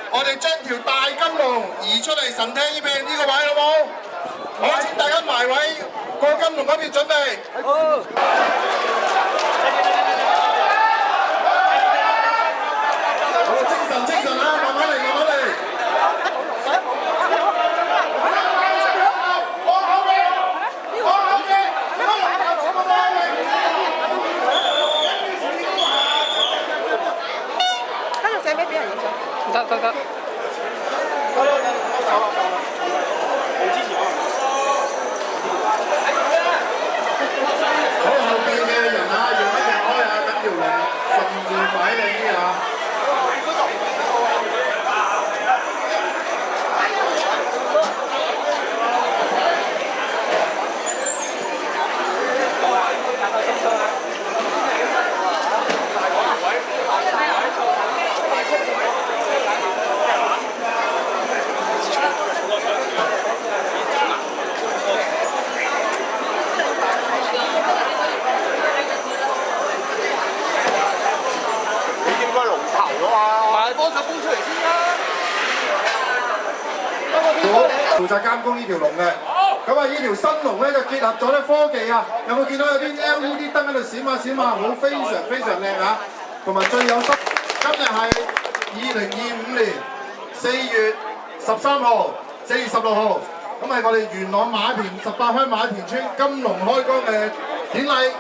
我哋將條大金龍移出嚟神廳呢邊呢個位好冇？好，請大家埋位過金龍嗰邊準備。好。好，精神啊！慢慢嚟，慢慢嚟。跟住寫咩俾人影相？得。好，後邊嘅人啊，讓一讓開啊，等條龍順住擺靚啲啊！負責監工呢條龍嘅，咁啊呢條新龍咧就結合咗啲科技啊，有冇見到有啲 LED 燈喺度閃下，好非常靚啊！同埋最有心，今日係2025年4月13號、4月16號，咁係我哋元朗馬田18鄉馬田村金龍開光嘅典禮。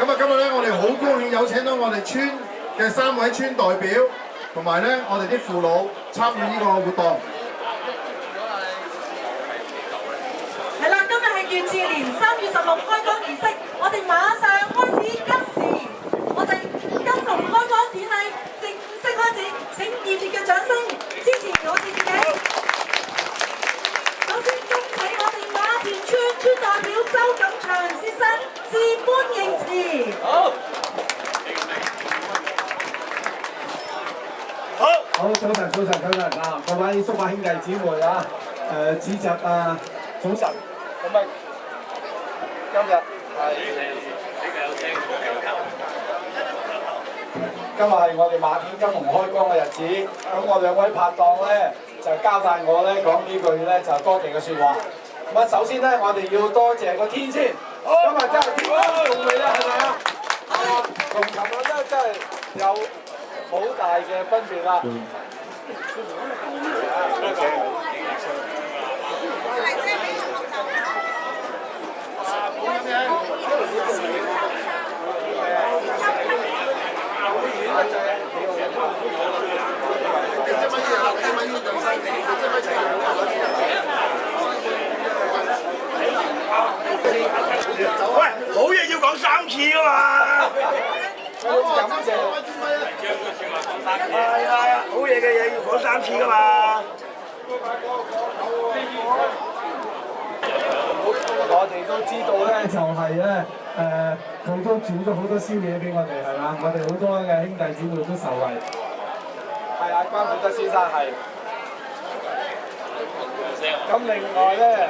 咁啊今日咧我哋好高興有請到我哋村嘅3位村代表，同埋咧我哋啲父老參與呢個活動。元次年3月16開光儀式，我哋馬上開始吉時，我哋金龍開光典禮正式開始，請熱烈嘅掌聲支持我哋自己。首先恭喜我哋馬田村村代表周錦祥先生致歡迎詞。好，早晨啊！各位叔伯兄弟姊妹啊，子侄啊，早晨。咁啊，今日係我哋馬田金龍開光嘅日子，咁我兩位拍檔咧就交代我咧講幾句咧就多謝嘅説話。咁啊，首先咧我哋要多謝個天先，今日真係天公送美啦，係咪啊？同琴日咧真係有好大嘅分別啦。喂，好嘢要講3次㗎嘛！感謝。係啊，好嘢嘅嘢要講3次㗎嘛。我哋都知道咧，就係咧佢都煮咗好多宵夜俾我哋係嘛，我哋好多嘅兄弟姊妹都受惠。係啊，關富德先生係。咁另外咧，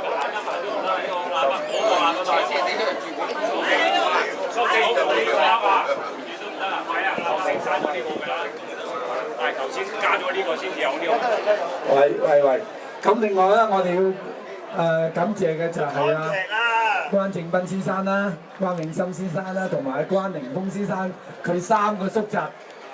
但係頭先加咗呢個先至有呢個。喂，咁另外咧，我哋要感謝嘅就係關正斌先生啦、關永森先生啦，同埋關凌峰先生，佢3個叔侄。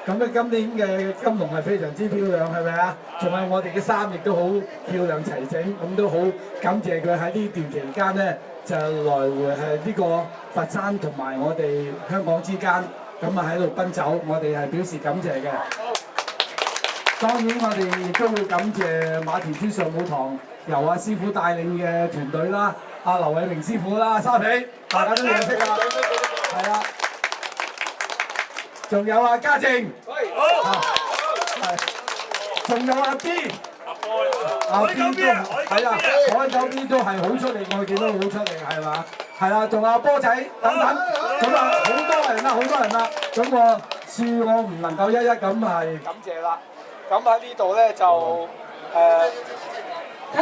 咁咧今年嘅金龍係非常之漂亮，係咪啊？仲有我哋嘅衫亦都好漂亮齊整，咁都好感謝佢喺呢段期間咧，就來回係呢個佛山同埋我哋香港之間，咁啊喺度奔走，我哋係表示感謝嘅。當然我哋亦都會感謝馬田村上武堂由阿師傅帶領嘅團隊啦，阿劉偉明師傅啦，沙皮大家都認識啦，係啦。仲有阿家正，仲有阿 B， 阿 B 都係啊，海狗 B 都係好出力，我見到好出力係嘛？係啦，仲有阿波仔等等，咁啊好多人啦，咁個恕我唔能夠一一咁係感謝啦。咁喺呢度咧就咁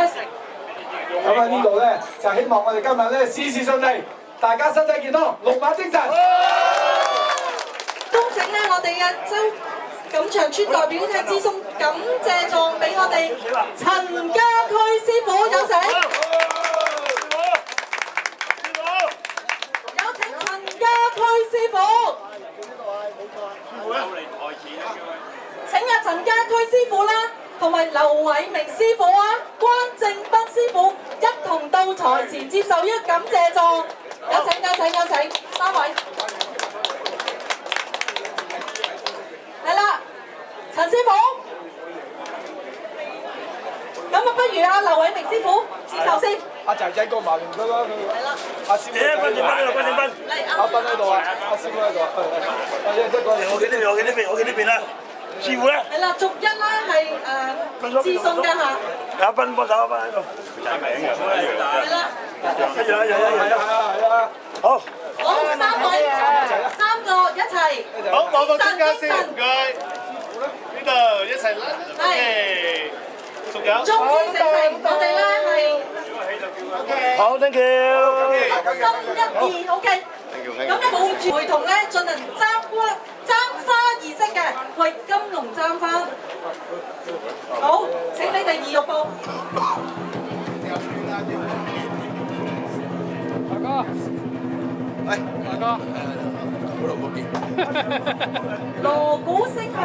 喺呢度咧就希望我哋今日咧事事順利，大家身體健康，龍馬精神。恭請咧我哋嘅周錦祥村代表踢諮詢感謝狀俾我哋陳家駒師傅，有請。有請陳家駒師傅。請阿陳家駒師傅啦，同埋劉偉明師傅啊、關正斌師傅一同到台前接受呢個感謝狀。有請3位。係啦，陳師傅，咁啊，不如阿劉偉明師傅接受先。阿仔仔過埋嚟嗰個，係啦。阿師傅。關正斌阿斌喺度啊，阿師傅喺度啊，我嘅呢邊啦，師傅咧。係啦，逐一啦係諮詢㗎嚇。阿斌幫手，阿斌喺度。係啦。係啊。好。好，3位，3個一齊。好，攞個專家先，唔該。呢度一齊啦。係。仲有。眾志成城，我哋咧係。好 ，thank you。心一意 ，OK。咁咧冇住陪同咧進行簪花儀式嘅，為金龍簪花。好，請你哋移玉步。大哥，好耐冇見。鑼鼓聲響。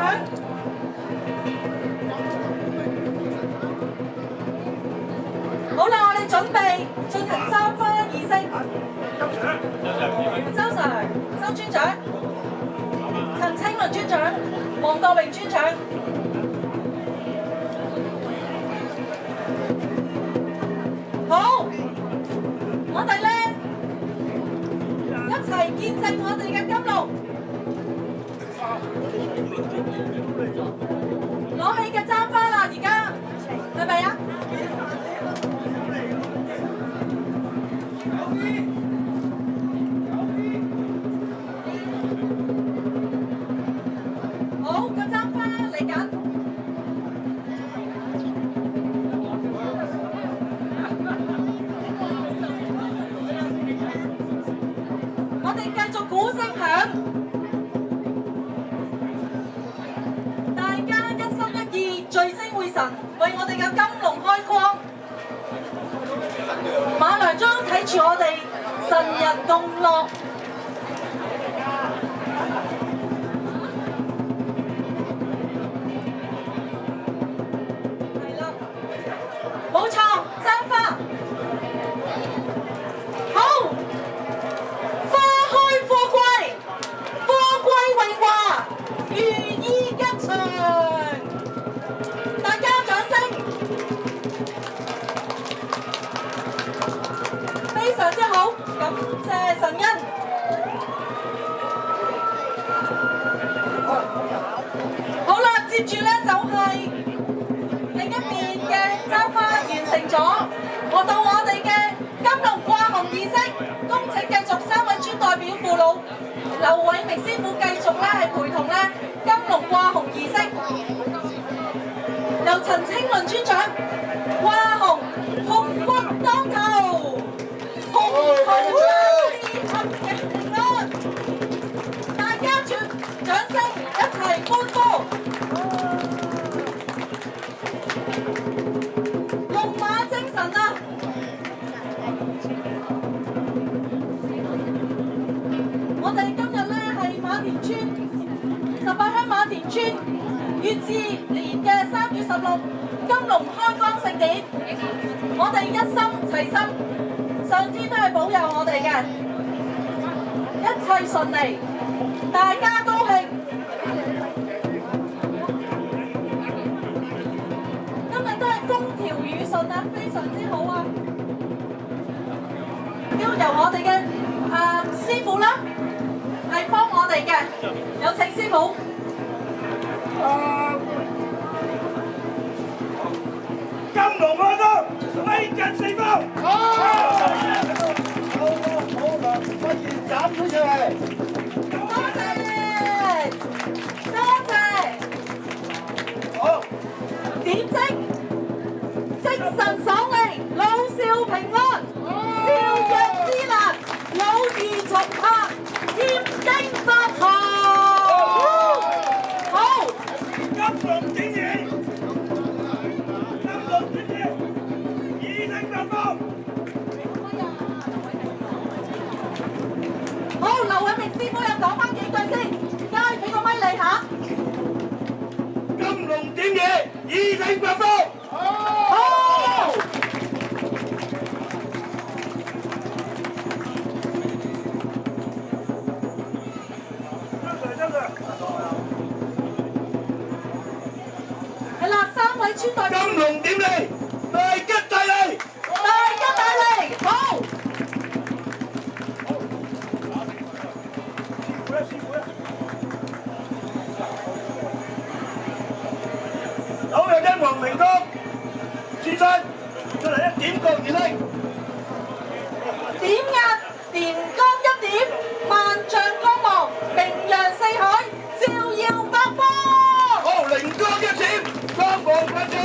好啦，我哋準備進行簪花儀式。周 Sir、周村長、陳清文村長、黃國榮村長。好，我哋咧。一齊見證我哋嘅金龍，攞起嘅簪花啦！而家係咪啊？好，個簪花嚟緊。我哋繼續鼓聲響，大家一心一意，聚精會神，為我哋嘅金龍開光。馬良莊睇住我哋神人共樂。係啦，冇錯，簪花。好。如意吉祥，大家掌聲，非常之好，感謝神恩。接住咧就係另一邊嘅簪花完成咗，到我哋嘅金龍掛紅儀式，恭請繼續3位專代表父老劉偉明師傅繼續咧係陪同咧金龍掛紅儀式，由陳清倫專長掛紅，紅軍當頭，紅紅合景平安，大家掌聲一齊歡呼！龍馬精神啊！我哋今日咧係馬田村18鄉馬田村乙巳年嘅3月16金龍開光盛典，我哋一心齊心，上天都係保佑我哋嘅，一切順利，大家高興。今日都係風調雨順啊，非常之好啊！要由我哋嘅師傅啦，係幫我哋嘅，有請師傅。金龍開光，威震四方。好啦，不如斬咗出嚟。多謝，多謝。好，點睛，精神爽利，老少平安，笑若之難，老如重拍，添丁發財。好。金龍展現，金龍展現，以正八方。好，劉偉明師傅又講翻幾句先，交俾個咪你嚇。金龍點嘢，以正八方。好。係啦，3位村代表。金龍點嚟，大吉大利。大吉大利，好。好有英皇明光，轉身出嚟一點國儀式。點壓電光一點，萬丈光芒，名揚四海，照耀八方。好，靈光一閃，光芒萬丈。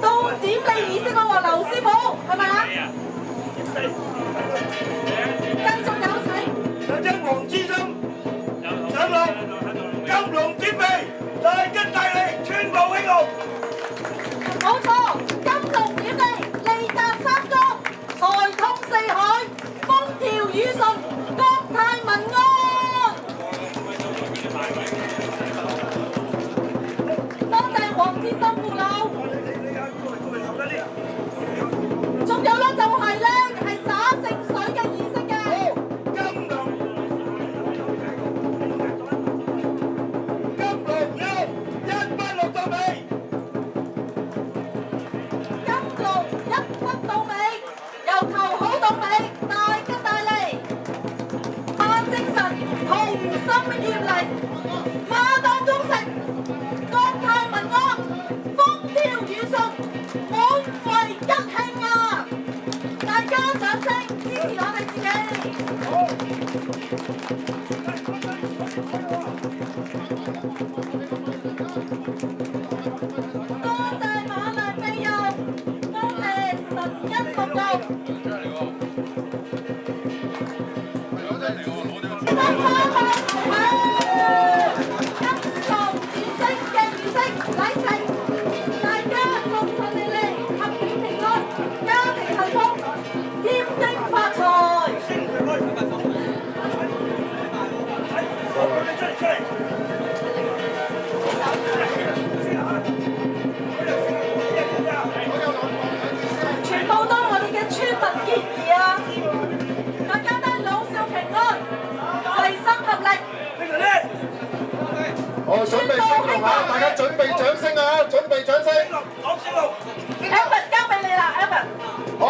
到點你儀式喎，劉師傅係咪啊？繼續有請。有英皇之心，上路，金龍接臂，大吉大利，全部興隆。冇錯，金龍點地，利達三江，財通四海，風調雨順，國泰民安。多謝黃志森父老。仲有咧就係咧係灑聖水嘅儀式嘅。金龍1筆到尾。金龍一筆到尾，由頭好到尾，大吉大利，馬精神，同心協力，馬當忠誠，國泰民安，風調雨順，滿為一慶啊！大家掌聲支持我哋自己。多謝馬良庇佑，多謝神恩服務。金龍點睛嘅儀式禮成，大家順順利利，合境平安，家庭幸福，添丁發財。全部都我哋嘅村民結義啊！大家都係老少平安，齊心合力。哦，準備升龍啊！大家準備掌聲啊！準備掌聲。講先路。Albert 交俾你啦，Albert。好。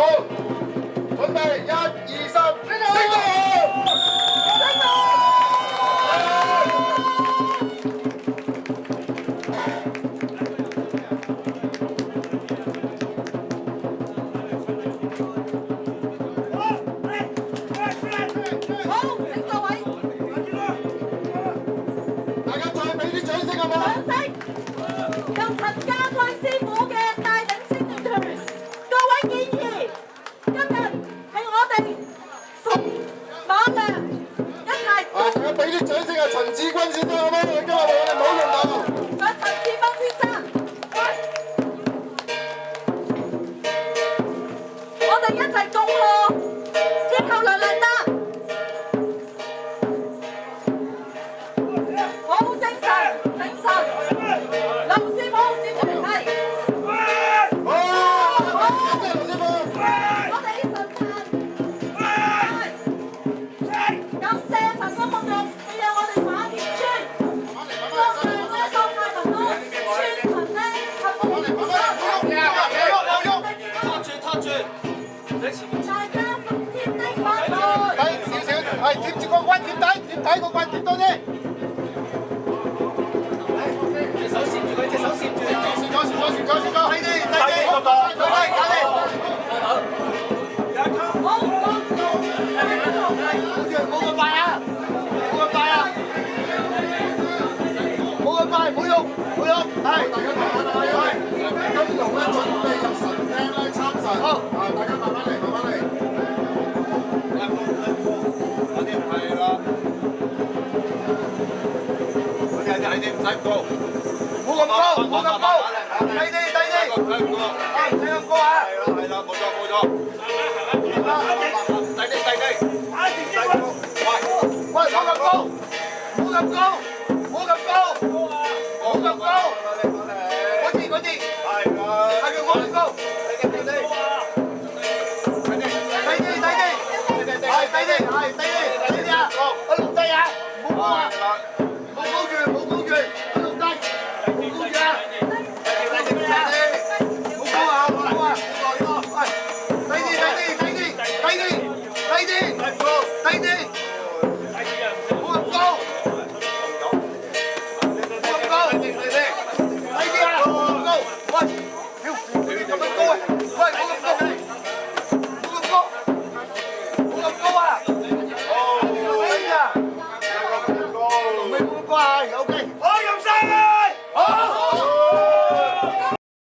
哋一齊共賀，之後亮亮得，好精神，精神。劉師傅接住嚟係。我哋神探，感謝神光夢用，俾有我哋馬田村多謝呢個太民咯，村民咧係我哋大家奉天的發財。睇少少，係貼住個棍點睇？點睇個棍貼多啲？隻手攝住佢，隻手攝住佢。睇啲，睇嗰個，冇咁快啊！冇咁快，唔好喐，係大家慢慢嚟，金龍咧準備入神廳咧參神，好，大家慢慢嚟。嗰啲係啦，嗰啲唔使高，冇咁高，低啲，睇咁高啊！係啦，冇錯，低啲，喂，冇咁高，嗰啲，係啦，係佢冇咁高，低啲，啊，我錄低啊，冇高啊，冇高住，我錄低，冇高住啊，冇高啊，喂，低啲，冇咁高。OK。